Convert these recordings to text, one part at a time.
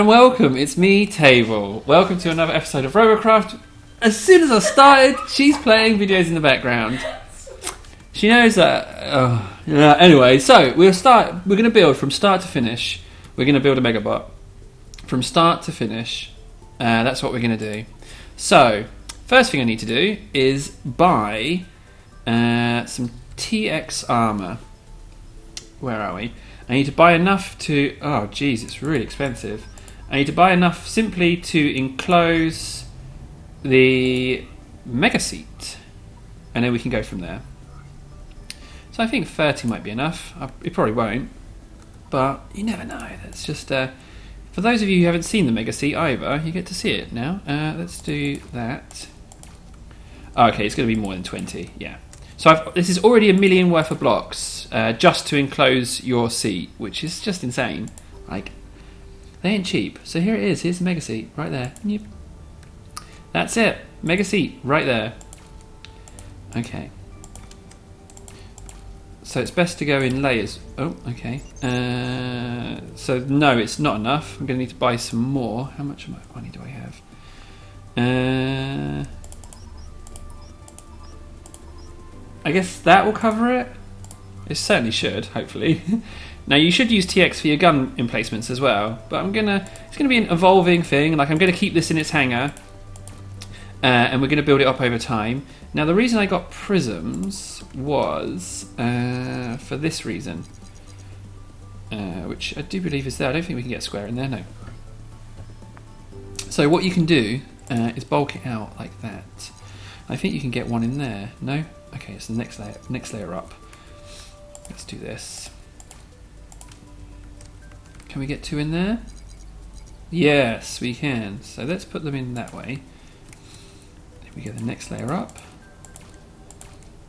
and welcome. It's me, Table. Welcome to another episode of Robocraft. As soon as I started, she's playing videos in the background. She knows that. Anyway, so we're going to build from start to finish. We're going to build a Megabot from start to finish. That's what we're going to do. So, first thing I need to do is buy some TX armor. Where are we? I need to buy enough to... Oh, geez, it's really expensive. I need to buy enough simply to enclose the mega seat. And then we can go from there. So I think 30 might be enough. It probably won't. But you never know. That's just... for those of you who haven't seen the mega seat either, you get to see it now. Let's do that. Oh, okay, it's going to be more than 20. Yeah. So this is already $1 million worth of blocks just to enclose your seat, which is just insane. Like, they ain't cheap. So here it is. Here's the mega seat right there. Yep. That's it. Mega seat right there. Okay. So it's best to go in layers. Oh, okay. So no, it's not enough. I'm going to need to buy some more. How much money do I have? I guess that will cover it. It certainly should, hopefully. Now you should use TX for your gun emplacements as well, but it's gonna be an evolving thing. Like, I'm gonna keep this in its hangar, and we're gonna build it up over time. Now the reason I got prisms was for this reason, which I do believe is there. I don't think we can get a square in there. No. So what you can do is bulk it out like that. I think you can get one in there. No. Okay, it's the next layer up. Let's do this. Can we get two in there? Yes, we can. So let's put them in that way. Then we get the next layer up.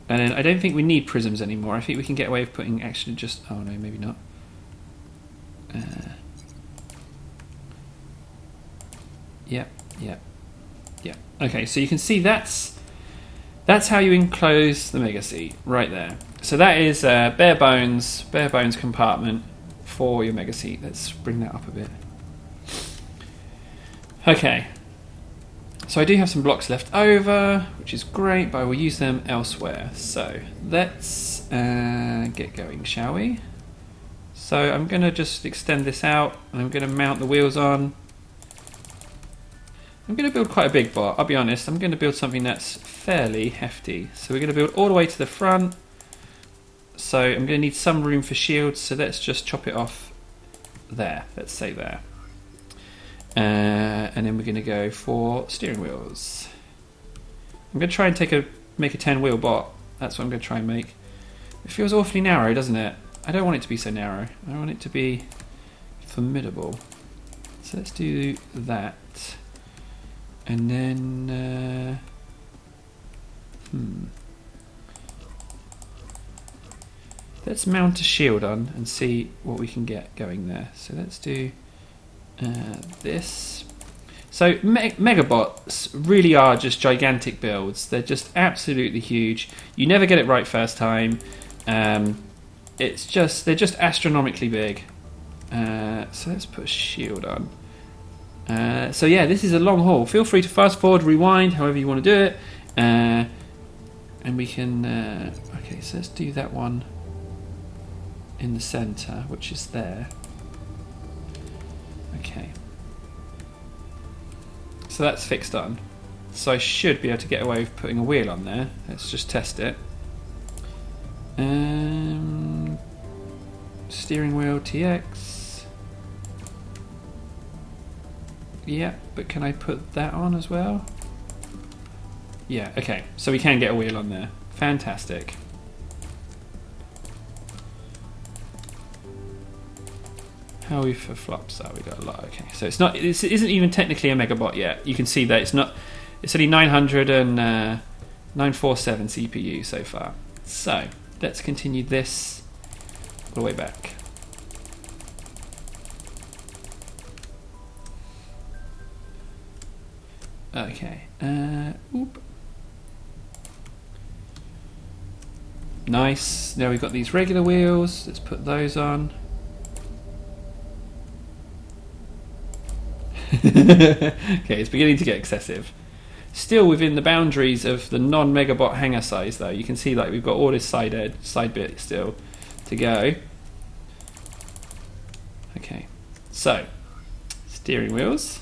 And then I don't think we need prisms anymore. I think we can get away with putting actually just... Oh no, maybe not. Yep. Okay, so you can see that's how you enclose the mega seat right there. So that is bare bones compartment for your mega seat. Let's bring that up a bit. Okay. So I do have some blocks left over, which is great, but I will use them elsewhere. So let's get going, shall we? So I'm going to just extend this out, and I'm going to mount the wheels on. I'm going to build quite a big bot, I'll be honest. I'm going to build something that's fairly hefty. So we're going to build all the way to the front. So I'm going to need some room for shields, so let's just chop it off there. Let's say there. And then we're going to go for steering wheels. I'm going to try and make a 10 wheel bot. That's what I'm going to try and make. It feels awfully narrow, doesn't it? I don't want it to be so narrow. I want it to be formidable. So let's do that. And then, let's mount a shield on and see what we can get going there. So let's do this. So Megabots really are just gigantic builds. They're just absolutely huge. You never get it right first time. They're just astronomically big. So let's put a shield on. So yeah, this is a long haul. Feel free to fast forward, rewind, however you want to do it, and we can. Okay, so let's do that one in the center, which is there. Okay, so that's fixed on. So I should be able to get away with putting a wheel on there. Let's just test it. Steering wheel TX. Yeah, but can I put that on as well? Yeah, okay. So we can get a wheel on there. Fantastic. How are we for flops? Oh, we got a lot. Okay, so this isn't even technically a Megabot yet. You can see that it's only 947 CPU so far. So let's continue this all the way back. Okay. Oop. Nice. Now we've got these regular wheels. Let's put those on. Okay, it's beginning to get excessive. Still within the boundaries of the non-megabot hanger size, though. You can see like we've got all this side bit still to go. Okay, so steering wheels.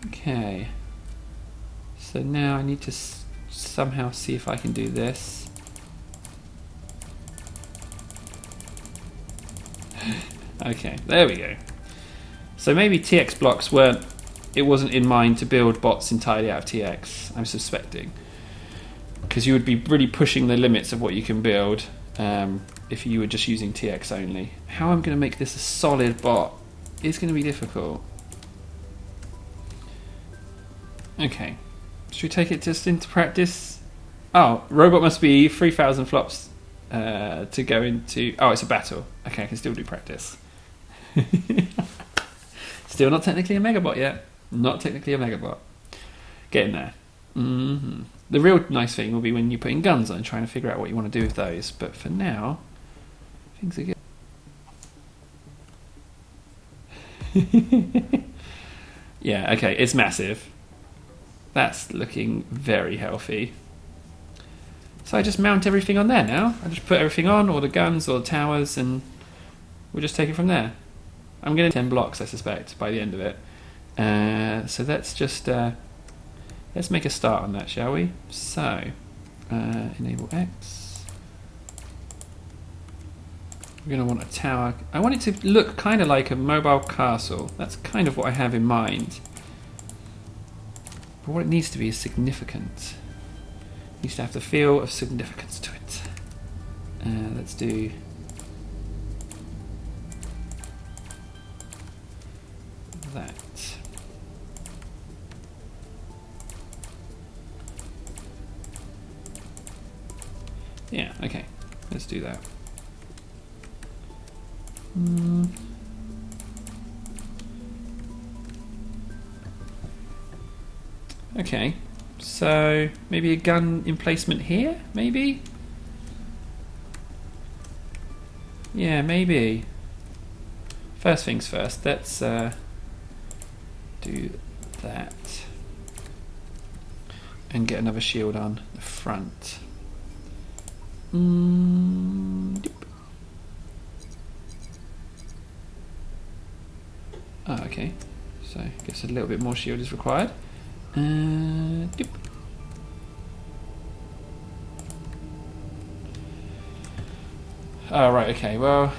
Okay, so now I need to somehow see if I can do this. Okay, there we go. So maybe TX blocks wasn't in mind to build bots entirely out of TX, I'm suspecting. Because you would be really pushing the limits of what you can build if you were just using TX only. How I'm going to make this a solid bot is going to be difficult. Okay, should we take it just into practice? Oh, robot must be 3,000 flops to go into... Oh, it's a battle. Okay, I can still do practice. Still not technically a megabot yet. Not technically a megabot. Getting there. The real nice thing will be when you're putting guns on and trying to figure out what you want to do with those. But for now, things are good. Yeah, okay, it's massive. That's looking very healthy. So I just mount everything on there now. I just put everything on, all the guns, all the towers, and we'll just take it from there. I'm getting 10 blocks, I suspect, by the end of it. So let's just let's make a start on that, shall we? So enable X. We're going to want a tower. I want it to look kind of like a mobile castle. That's kind of what I have in mind. But what it needs to be is significant. It needs to have the feel of significance to it. Let's do... that. Yeah, okay. Let's do that. Okay, so maybe a gun emplacement here, maybe? Yeah, maybe. First things first, let's do that. And get another shield on the front. Oh, okay, so I guess a little bit more shield is required. Oh, right, okay, well,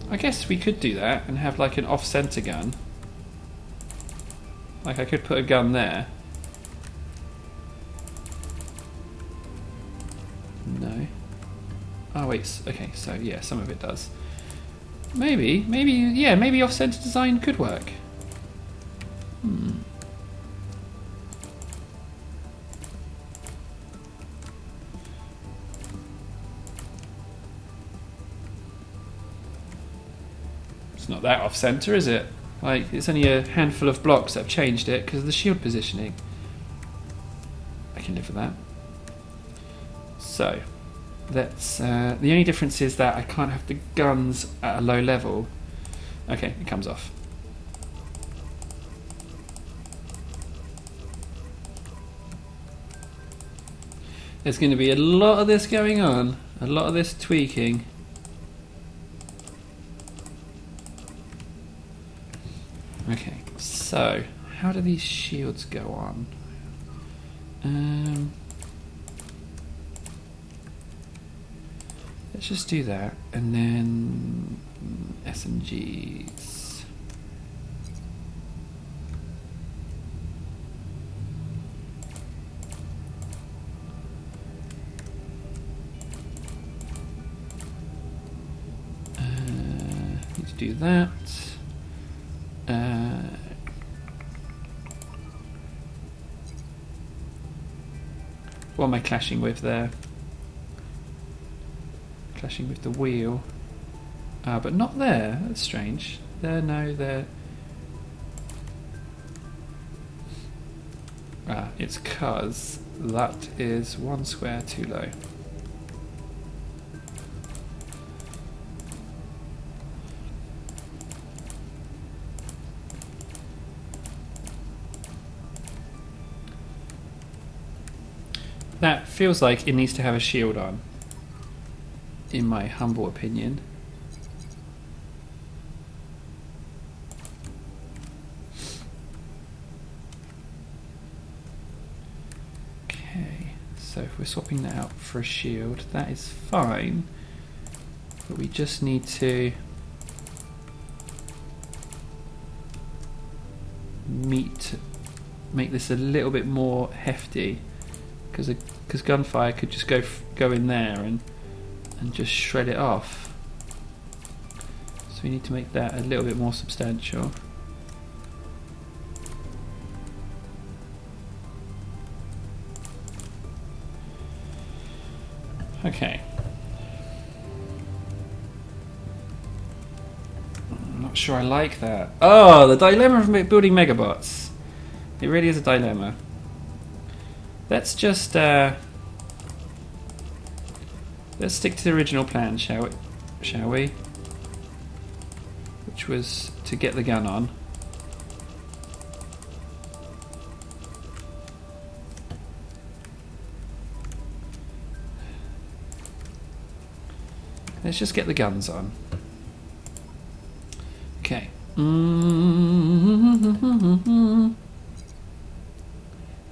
I guess we could do that and have like an off-center gun. Like I could put a gun there. No. Oh wait, okay, so yeah, some of it does. Maybe off-center design could work. It's not that off-center, is it? Like, it's only a handful of blocks that have changed it because of the shield positioning. I can live with that. So, let's... the only difference is that I can't have the guns at a low level. Okay, it comes off. There's going to be a lot of this going on. A lot of this tweaking. Okay, so how do these shields go on? Let's just do that, and then SMGs. Need to do that. What am I clashing with there? Clashing with the wheel. But not there. That's strange. There, no, there. It's cause that is one square too low. That feels like it needs to have a shield on, in my humble opinion. Okay, so if we're swapping that out for a shield, that is fine, but we just need to make this a little bit more hefty, because gunfire could just go in there and just shred it off. So we need to make that a little bit more substantial. Okay. I'm not sure I like that. Oh, the dilemma of building megabots. It really is a dilemma. Let's just let's stick to the original plan, shall we? Which was to get the gun on. Let's just get the guns on. Okay.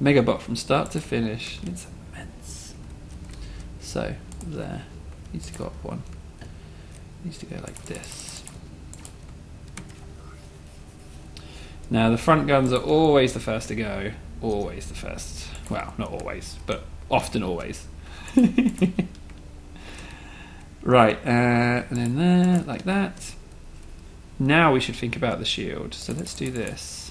Megabot from start to finish. It's immense. So, there. Needs to go up one. Needs to go like this. Now, the front guns are always the first to go. Always the first. Well, not always, but often always. Right, and then there, like that. Now we should think about the shield. So let's do this.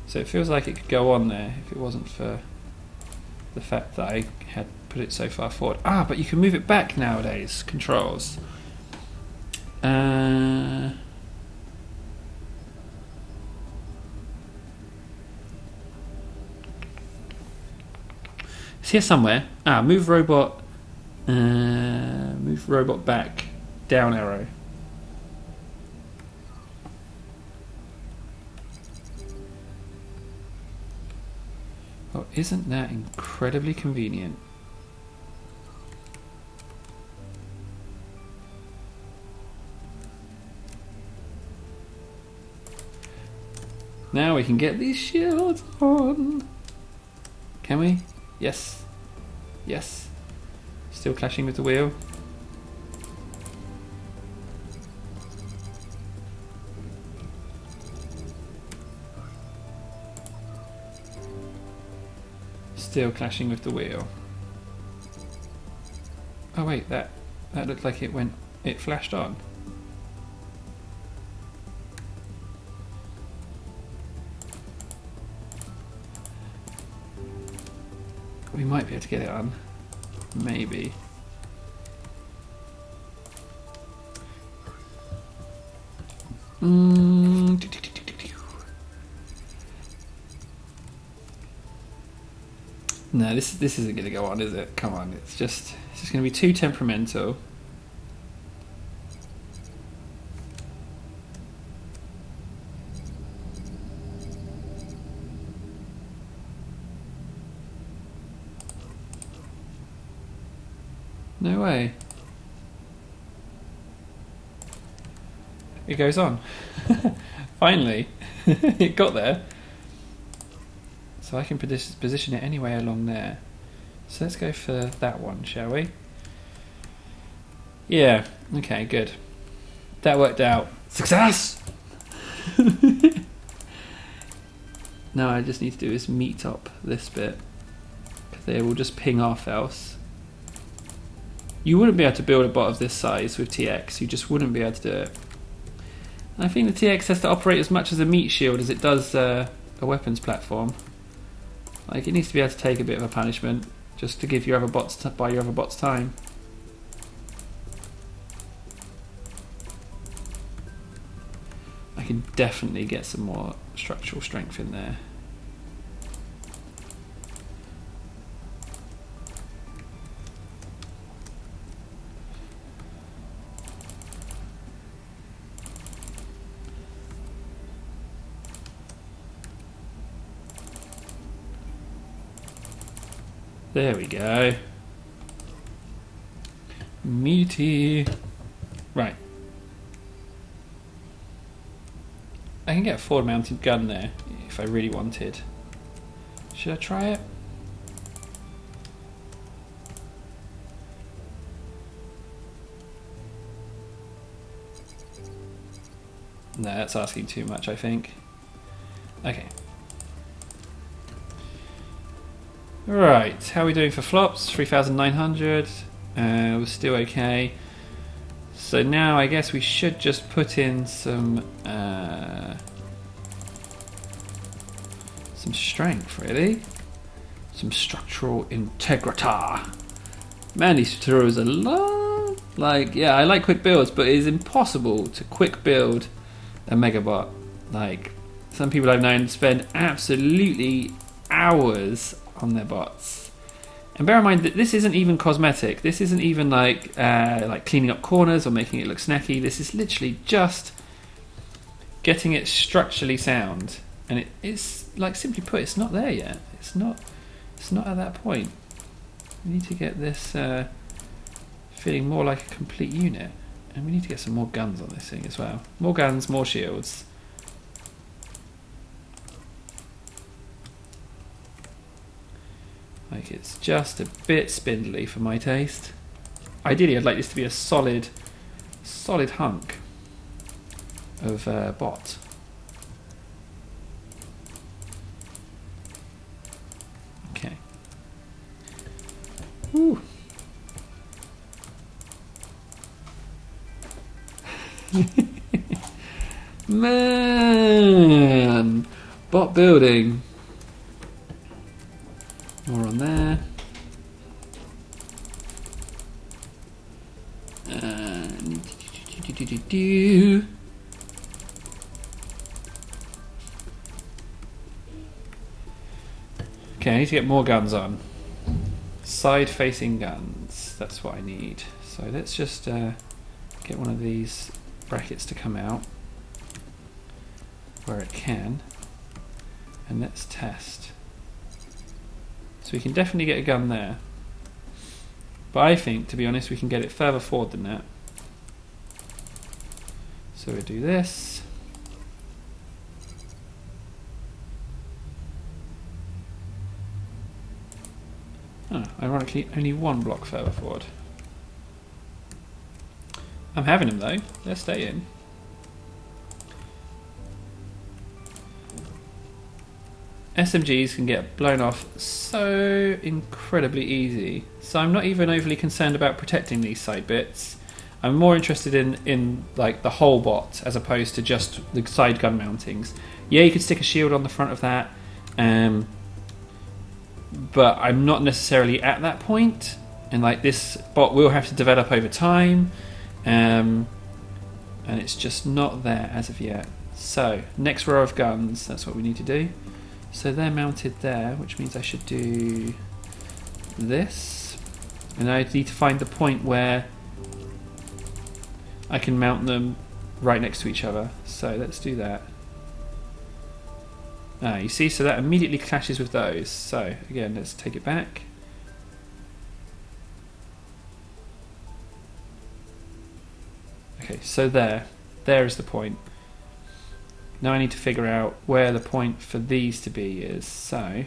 So it feels like it could go on there if it wasn't for the fact that I had put it so far forward. Ah, but you can move it back nowadays, controls. It's here somewhere. Ah, move robot back, down arrow. Oh, isn't that incredibly convenient? Now we can get these shields on. Can we? Yes. Yes. Still clashing with the wheel. Still clashing with the wheel. Oh wait, that looked like it flashed on. We might be able to get it on. Maybe. No, this isn't going to go on, is it? Come on, it's just going to be too temperamental. No way. It goes on. Finally. It got there. So I can position it anyway along there. So let's go for that one, shall we? Yeah, okay, good. That worked out. Success! Now I just need to do is meet up this bit, because they will just ping off else. You wouldn't be able to build a bot of this size with TX, you just wouldn't be able to do it. And I think the TX has to operate as much as a meat shield as it does a weapons platform. Like, it needs to be able to take a bit of a punishment just to give your other bots buy your other bots time. I can definitely get some more structural strength in there. There we go. Meaty. Right. I can get a forward mounted gun there if I really wanted. Should I try it? No, that's asking too much, I think. Okay. Right, how are we doing for flops? 3,900. We're still okay. So now I guess we should just put in some strength, really. Some structural integrity. Man, these tutorials are long. Like, yeah, I like quick builds, but it is impossible to quick build a Megabot. Like, some people I've known spend absolutely hours on their bots. And bear in mind that this isn't even cosmetic. This isn't even like cleaning up corners or making it look snacky. This is literally just getting it structurally sound. And it's like, simply put, it's not there yet. It's not at that point. We need to get this feeling more like a complete unit. And we need to get some more guns on this thing as well. More guns, more shields. Like, it's just a bit spindly for my taste. Ideally, I'd like this to be a solid hunk of bot. Okay. Woo. Man, bot building. More on there. Okay, I need to get more guns on. Side-facing guns. That's what I need. So let's just get one of these brackets to come out where it can, and let's test. So we can definitely get a gun there, but I think, to be honest, we can get it further forward than that. So we'll do this. Oh, ironically, only one block further forward. I'm having them though, they're staying. SMGs can get blown off so incredibly easy, so I'm not even overly concerned about protecting these side bits. I'm more interested in like the whole bot as opposed to just the side gun mountings. Yeah, you could stick a shield on the front of that, but I'm not necessarily at that point, and like this bot will have to develop over time, and it's just not there as of yet. So next row of guns, that's what we need to do. So they're mounted there, which means I should do this, and I need to find the point where I can mount them right next to each other. So let's do that. You see, so that immediately clashes with those. So again, let's take it back. Okay, so there is the point. Now I need to figure out where the point for these to be is. So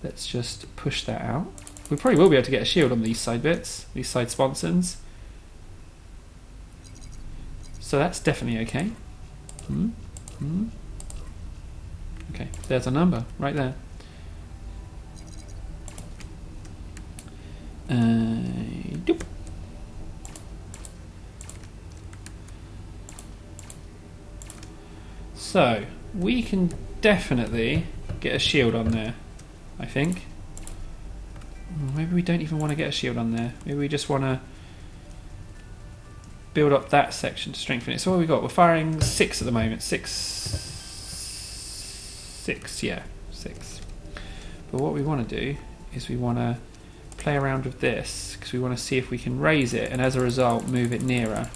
let's just push that out. We probably will be able to get a shield on these side bits, these side sponsons. So that's definitely okay. Okay, there's a number right there. Doop. So we can definitely get a shield on there. I think. Maybe we don't even want to get a shield on there. Maybe we just want to build up that section to strengthen it. So what have we got? We're firing 6 at the moment. 6, yeah, 6. But what we want to do is we want to play around with this because we want to see if we can raise it and as a result move it nearer.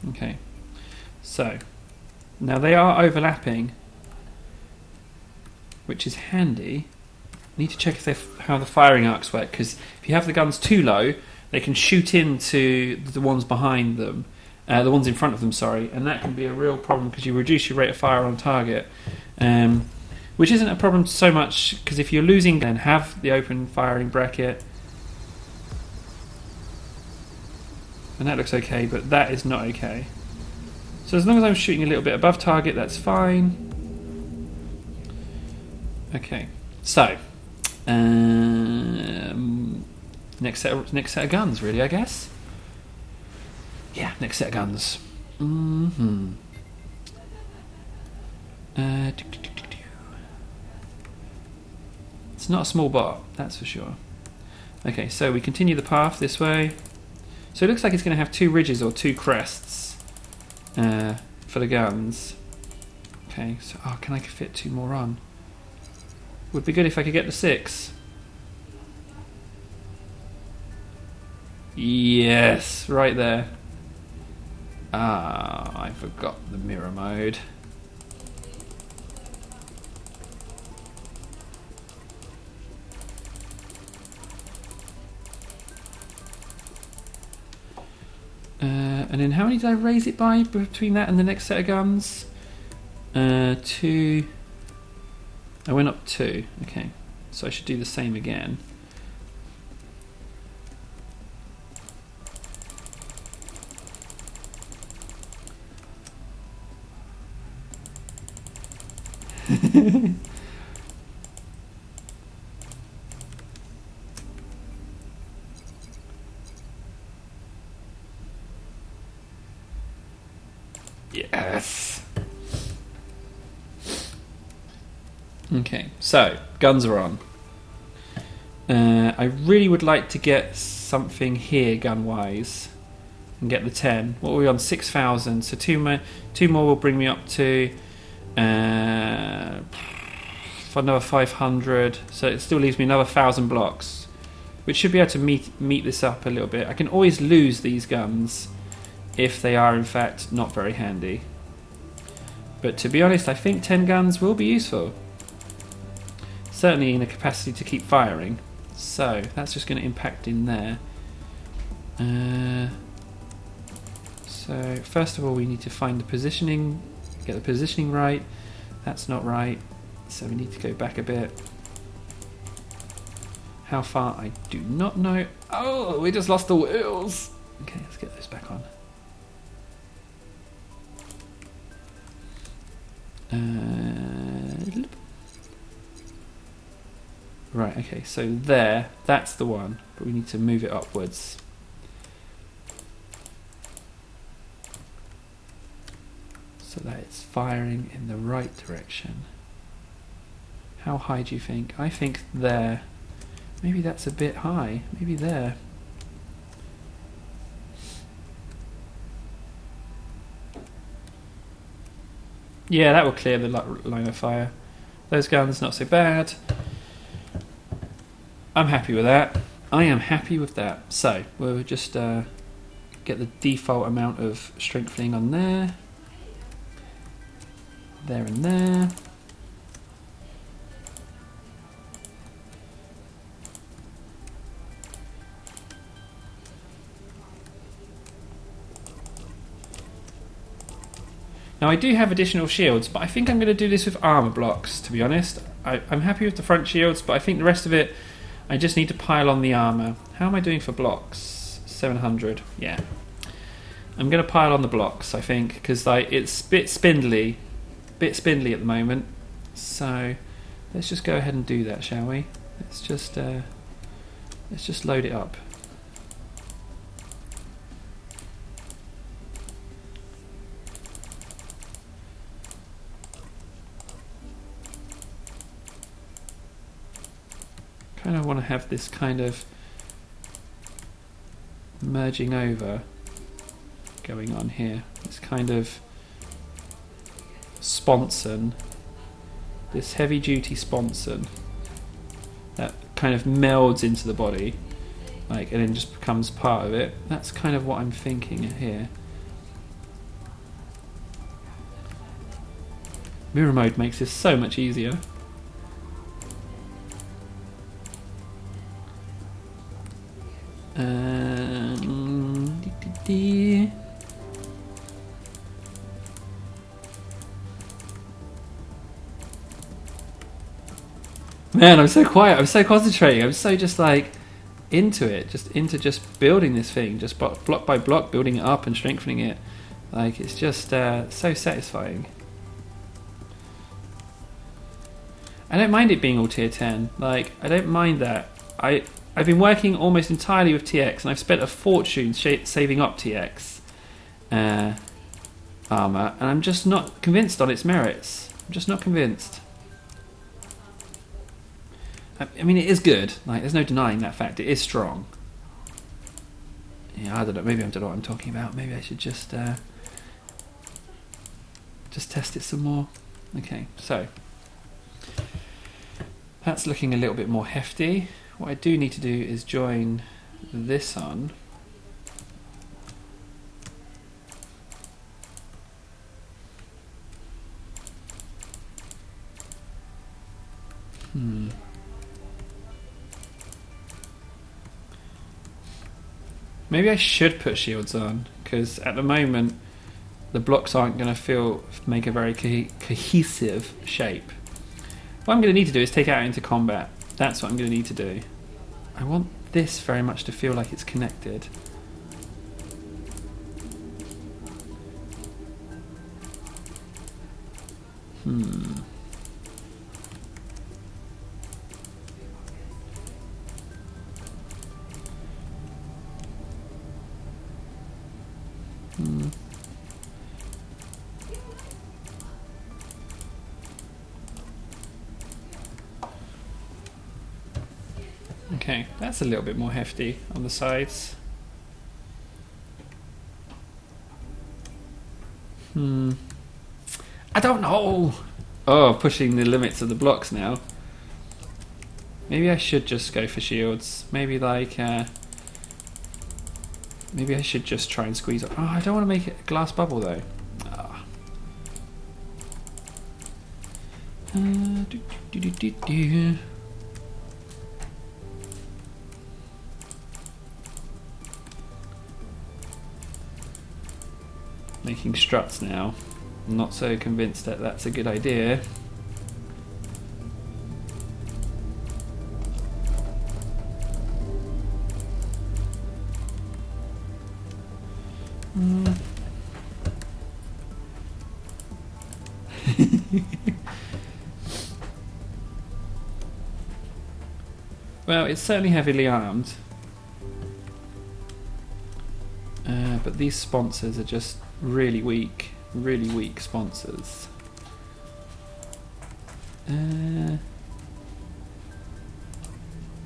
Okay, so now they are overlapping, which is handy. Need to check if how the firing arcs work, because if you have the guns too low, they can shoot into the ones behind them, the ones in front of them, sorry, and that can be a real problem because you reduce your rate of fire on target, which isn't a problem so much because if you're losing, then have the open firing bracket. And that looks okay, but that is not okay. So as long as I'm shooting a little bit above target, that's fine. Okay, so next set of guns, really, I guess. Yeah, next set of guns. It's not a small bot, that's for sure. Okay, so we continue the path this way. So it looks like it's going to have 2 ridges or 2 crests for the guns. Okay, so can I fit 2 more on? Would be good if I could get the 6. Yes, right there. I forgot the mirror mode. And then how many did I raise it by between that and the next set of guns? 2. I went up 2. Okay, so I should do the same again. Yes. Okay, so guns are on. I really would like to get something here gun-wise and get the 10. What were we on? 6,000. So two more will bring me up to for another 500. So it still leaves me another 1,000 blocks, which should be able to meet this up a little bit. I can always lose these guns if they are in fact not very handy. But to be honest, I think 10 guns will be useful. Certainly in a capacity to keep firing. So that's just going to impact in there. So first of all we need to find the positioning, get the positioning right. That's not right, so we need to go back a bit. How far, I do not know. Oh, we just lost the wheels. Okay, let's get those back on. Right, okay, so there, that's the one, but we need to move it upwards. So that it's firing in the right direction. How high do you think? I think there. Maybe that's a bit high. Maybe there. Yeah, that will clear the line of fire. Those guns, not so bad. I'm happy with that. I am happy with that. So, we'll just get the default amount of strengthening on there. There and there. Now I do have additional shields, but I think I'm going to do this with armor blocks, to be honest. I'm happy with the front shields, but I think the rest of it I just need to pile on the armour. How am I doing for blocks? 700. Yeah. I'm going to pile on the blocks, I think, because like it's a bit spindly at the moment. So let's just go ahead and do that, shall we? Let's just load it up. Kind of want to have this kind of merging over going on here. This kind of sponson, this heavy duty sponson that kind of melds into the body, like, and then just becomes part of it. That's kind of what I'm thinking here. Mirror mode makes this so much easier. Man, I'm so quiet. I'm so concentrating. I'm so just like into it, just building this thing, just block by block, building it up and strengthening it. Like, it's just so satisfying. I don't mind it being all tier 10. Like, I don't mind that. I've been working almost entirely with TX, and I've spent a fortune saving up TX armor, and I'm just not convinced on its merits. I'm just not convinced. I mean, it is good. Like, there's no denying that fact. It is strong. Yeah, I don't know. Maybe I don't know what I'm talking about. Maybe I should just test it some more. Okay, so that's looking a little bit more hefty. What I do need to do is join this on. Maybe I should put shields on, because at the moment the blocks aren't going to make a very cohesive shape. What I'm going to need to do is take it out into combat. That's what I'm going to need to do. I want this very much to feel like it's connected. Okay, that's a little bit more hefty on the sides. I don't know. Oh, pushing the limits of the blocks now. Maybe I should just go for shields. Maybe like, maybe I should just try and squeeze up. Oh, I don't want to make it a glass bubble though. Making struts now. I'm not so convinced that that's a good idea. Well, it's certainly heavily armed. But these sponsors are just really weak sponsors.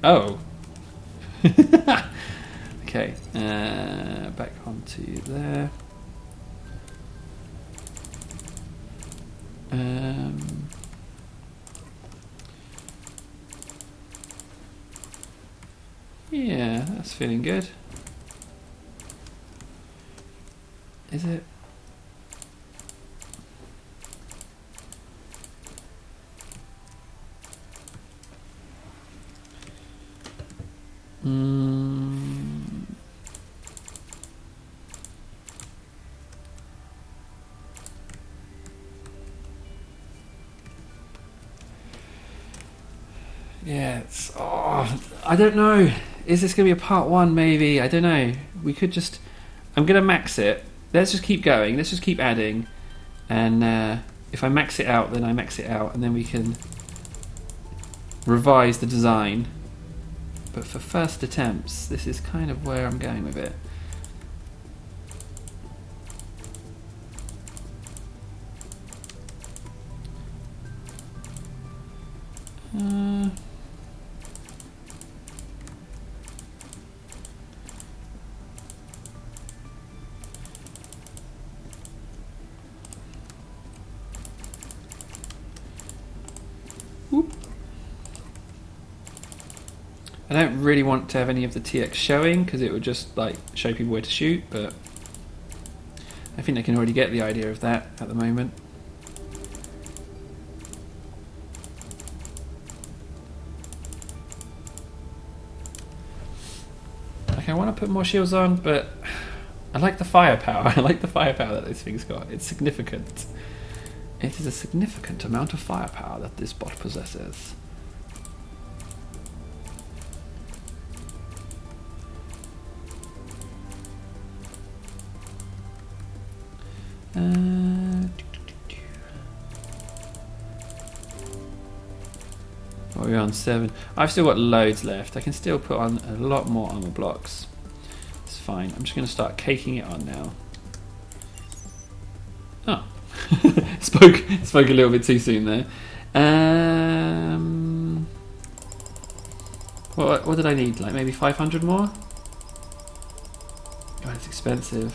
Oh. Okay, back onto there. Yeah, that's feeling good. Is it? Yeah, it's... Oh, I don't know. Is this going to be a part 1, maybe? I don't know. We could just... I'm going to max it. Let's just keep going. Let's just keep adding. And if I max it out, then I max it out. And then we can revise the design. But for first attempts, this is kind of where I'm going with it. I don't really want to have any of the TX showing because it would just like show people where to shoot, but I think they can already get the idea of that at the moment. Okay, I want to put more shields on, but I like the firepower. I like the firepower that this thing's got. It's significant. It is a significant amount of firepower that this bot possesses. Oh, we're on 7. I've still got loads left. I can still put on a lot more armor blocks. It's fine. I'm just going to start caking it on now. Oh, spoke a little bit too soon there. What did I need? Like maybe 500 more? God, it's expensive.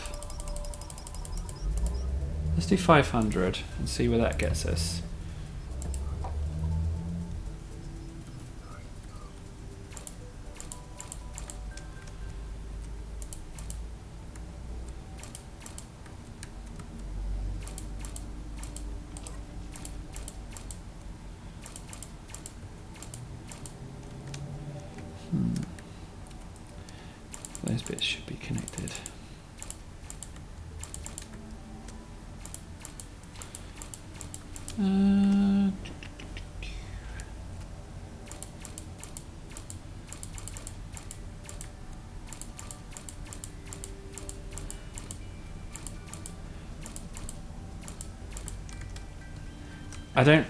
Let's do 500 and see where that gets us. Those bits should be connected.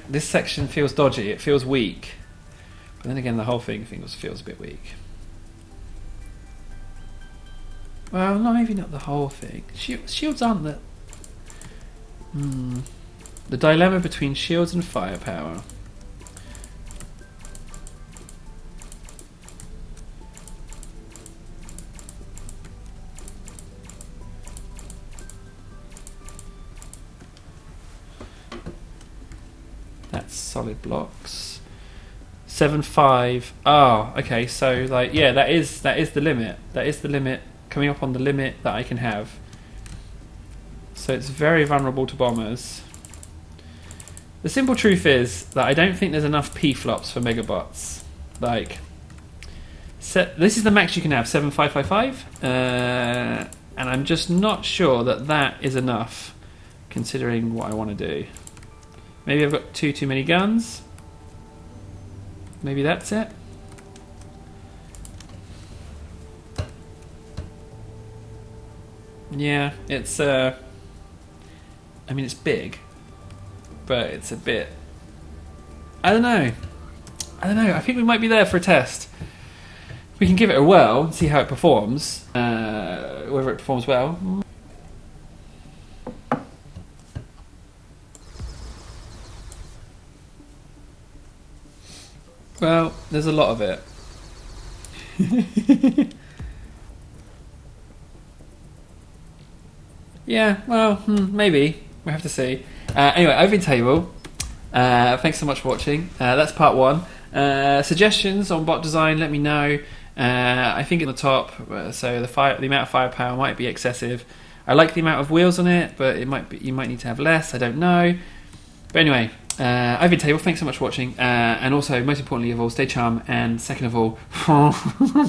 This section feels dodgy, it feels weak. But then again, the whole thing feels a bit weak. Well, no, maybe not the whole thing. Shields aren't the... The dilemma between shields and firepower. That's solid blocks. 7.5. Oh, okay. So like, yeah, that is the limit. That is the limit. Coming up on the limit that I can have. So it's very vulnerable to bombers. The simple truth is that I don't think there's enough P-flops for megabots. Like, this is the max you can have, 7.555, and I'm just not sure that is enough, considering what I want to do. Maybe I've got too many guns. Maybe that's it. Yeah, it's I mean, it's big, but it's a bit... I don't know. I think we might be there for a test. We can give it a whirl and see how it performs, whether it performs well. Well, there's a lot of it. Yeah, well, maybe. We'll have to see. Anyway, Open Table. Thanks so much for watching. That's part 1. Suggestions on bot design, let me know. I think at the top, so the amount of firepower might be excessive. I like the amount of wheels on it, but you might need to have less. I don't know. But anyway, Open Table. Thanks so much for watching. And also, most importantly of all, stay charm. And second of all,